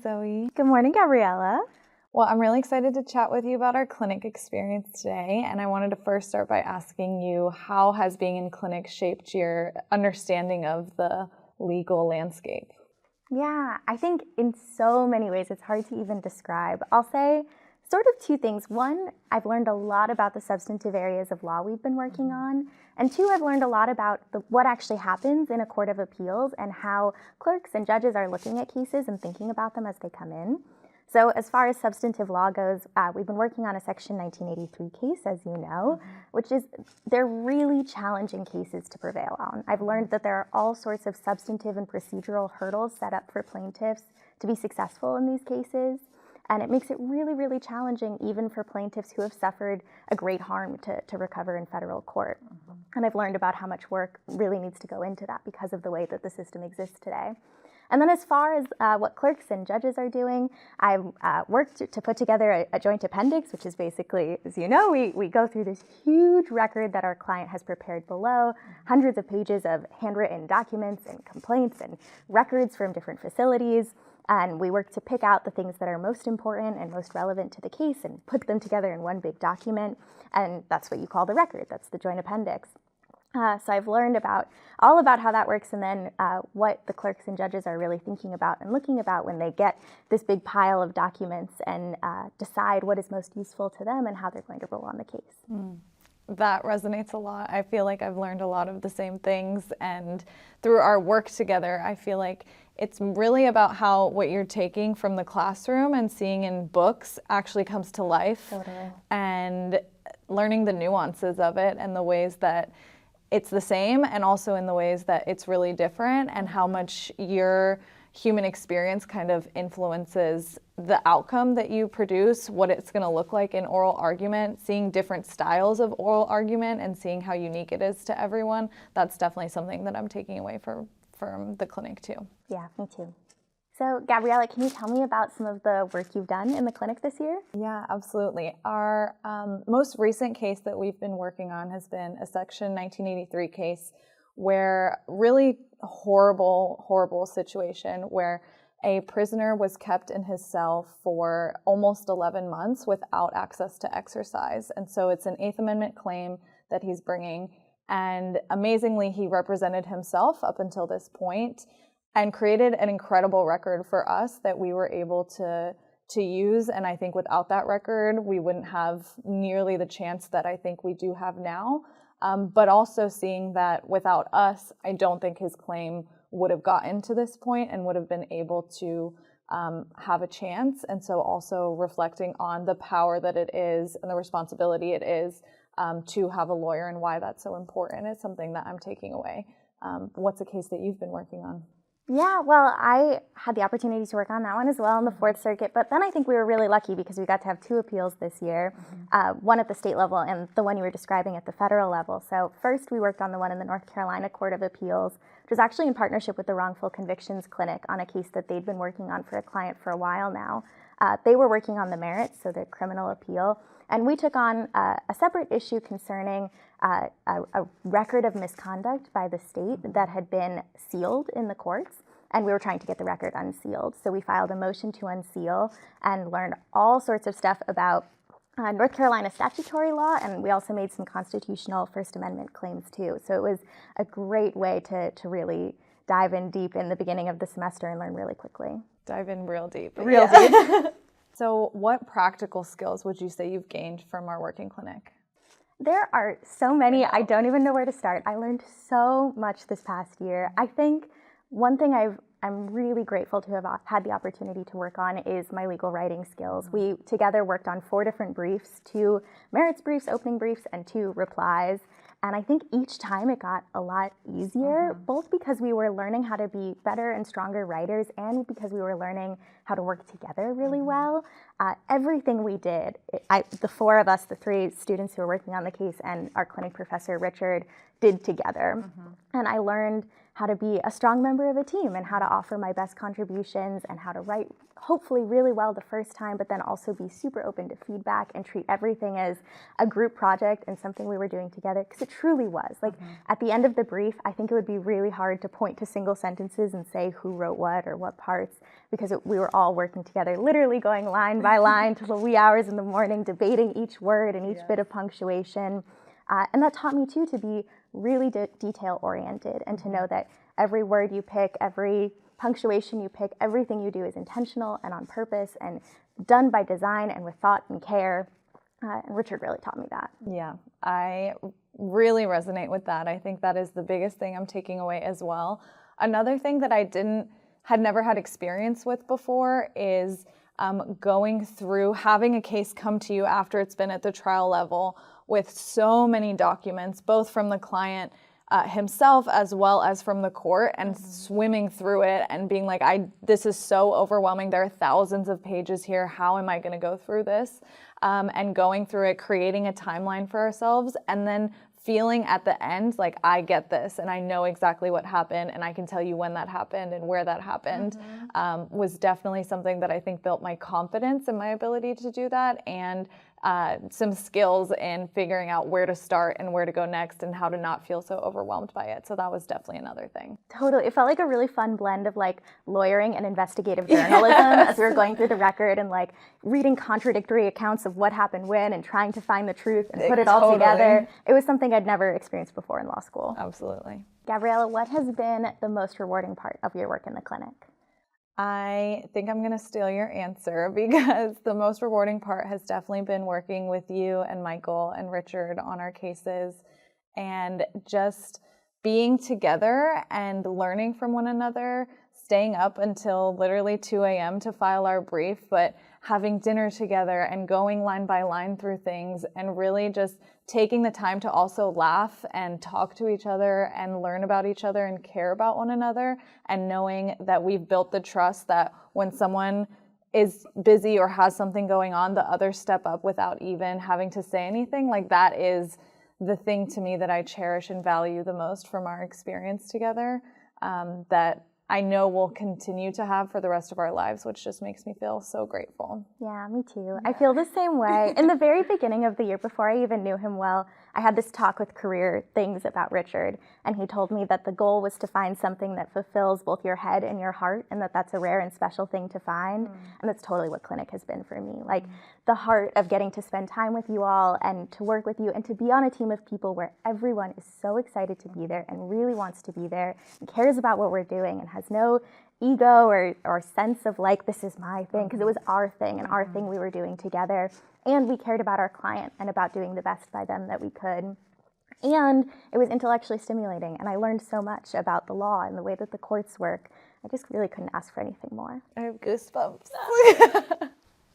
Zoe. Good morning, Gabriela. Well, I'm really excited to chat with you about our clinic experience today, and I wanted to first start by asking you, how has being in clinic shaped your understanding of the legal landscape? Yeah, I think in so many ways it's hard to even describe. I'll say sort of two things. One, I've learned a lot about the substantive areas of law we've been working on. And two, I've learned a lot about what actually happens in a court of appeals and how clerks and judges are looking at cases and thinking about them as they come in. So as far as substantive law goes, we've been working on a Section 1983 case, as you know, which is, they're really challenging cases to prevail on. I've learned that there are all sorts of substantive and procedural hurdles set up for plaintiffs to be successful in these cases. And it makes it really, really challenging even for plaintiffs who have suffered a great harm to recover in federal court. And I've learned about how much work really needs to go into that because of the way that the system exists today. And then as far as what clerks and judges are doing, I've worked to put together a joint appendix, which is basically, as you know, we go through this huge record that our client has prepared below, hundreds of pages of handwritten documents and complaints and records from different facilities. And we work to pick out the things that are most important and most relevant to the case and put them together in one big document. And that's what you call the record. That's the joint appendix. So I've learned all about how that works, and then what the clerks and judges are really thinking about and looking about when they get this big pile of documents and decide what is most useful to them and how they're going to roll on the case. That resonates a lot. I feel like I've learned a lot of the same things, and through our work together, I feel like it's really about how what you're taking from the classroom and seeing in books actually comes to life. Totally. And learning the nuances of it and the ways that it's the same, and also in the ways that it's really different, and how much your human experience kind of influences the outcome that you produce, what it's going to look like in oral argument, seeing different styles of oral argument and seeing how unique it is to everyone. That's definitely something that I'm taking away from the clinic too. Yeah, me too. So Gabriela, can you tell me about some of the work you've done in the clinic this year? Yeah, absolutely. Our most recent case that we've been working on has been a Section 1983 case where really horrible situation where a prisoner was kept in his cell for almost 11 months without access to exercise. And so it's an Eighth Amendment claim that he's bringing. And amazingly, he represented himself up until this point and created an incredible record for us that we were able to use. And I think without that record, we wouldn't have nearly the chance that I think we do have now. But also seeing that without us, I don't think his claim would have gotten to this point and would have been able to have a chance. And so also reflecting on the power that it is and the responsibility it is to have a lawyer and why that's so important is something that I'm taking away. What's a case that you've been working on? Yeah, well, I had the opportunity to work on that one as well in the Fourth Circuit, but then I think we were really lucky because we got to have two appeals this year, one at the state level and the one you were describing at the federal level. So first we worked on the one in the North Carolina Court of Appeals, which was actually in partnership with the Wrongful Convictions Clinic on a case that they'd been working on for a client for a while now. They were working on the merits, so the criminal appeal, and we took on a separate issue concerning a record of misconduct by the state that had been sealed in the courts, and we were trying to get the record unsealed. So we filed a motion to unseal and learned all sorts of stuff about North Carolina statutory law, and we also made some constitutional First Amendment claims too. So it was a great way to really dive in deep in the beginning of the semester and learn really quickly. Dive in real deep. Real deep. So what practical skills would you say you've gained from our working clinic? There are so many, I don't even know where to start. I learned so much this past year. I think one thing I'm really grateful to have had the opportunity to work on is my legal writing skills. We together worked on 4 different briefs, 2 merits briefs, opening briefs, and 2 replies. And I think each time it got a lot easier, both because we were learning how to be better and stronger writers and because we were learning how to work together really well. everything we did, the four of us, the three students who were working on the case and our clinic professor, Richard, did together. And I learned how to be a strong member of a team and how to offer my best contributions and how to write hopefully really well the first time, but then also be super open to feedback and treat everything as a group project and something we were doing together, because it truly was. Like at the end of the brief, I think it would be really hard to point to single sentences and say who wrote what or what parts, because we were all working together, literally going line by line till the wee hours in the morning, debating each word and each bit of punctuation. And that taught me too to be really detail oriented and to know that every word you pick, every punctuation you pick, everything you do is intentional and on purpose and done by design and with thought and care. And Richard really taught me that. Yeah, I really resonate with that. I think that is the biggest thing I'm taking away as well. Another thing that I had never had experience with before is going through, having a case come to you after it's been at the trial level with so many documents, both from the client himself as well as from the court, and swimming through it and being like, this is so overwhelming. There are thousands of pages here. How am I going to go through this? And going through it, creating a timeline for ourselves, and then feeling at the end like, I get this and I know exactly what happened and I can tell you when that happened and where that happened, was definitely something that I think built my confidence and my ability to do that, and some skills in figuring out where to start and where to go next and how to not feel so overwhelmed by it. So that was definitely another thing. Totally. It felt like a really fun blend of like lawyering and investigative journalism as we were going through the record and like reading contradictory accounts of what happened when and trying to find the truth and put it all together. It was something I'd never experienced before in law school. Absolutely. Gabriela, what has been the most rewarding part of your work in the clinic? I think I'm going to steal your answer, because the most rewarding part has definitely been working with you and Michael and Richard on our cases, and just being together and learning from one another, staying up until literally 2 a.m. to file our brief, but having dinner together and going line by line through things, and really just taking the time to also laugh and talk to each other and learn about each other and care about one another, and knowing that we've built the trust that when someone is busy or has something going on, the others step up without even having to say anything. Like, that is the thing to me that I cherish and value the most from our experience together, that I know we'll continue to have for the rest of our lives, which just makes me feel so grateful. Yeah, me too. I feel the same way. In the very beginning of the year, before I even knew him well, I had this talk with career things about Richard, and he told me that the goal was to find something that fulfills both your head and your heart, and that that's a rare and special thing to find. And that's totally what clinic has been for me. Like, the heart of getting to spend time with you all and to work with you and to be on a team of people where everyone is so excited to be there and really wants to be there and cares about what we're doing and has no ego or sense of like, this is my thing, because it was our thing and our thing we were doing together. And we cared about our client and about doing the best by them that we could. And it was intellectually stimulating, and I learned so much about the law and the way that the courts work. I just really couldn't ask for anything more. I have goosebumps.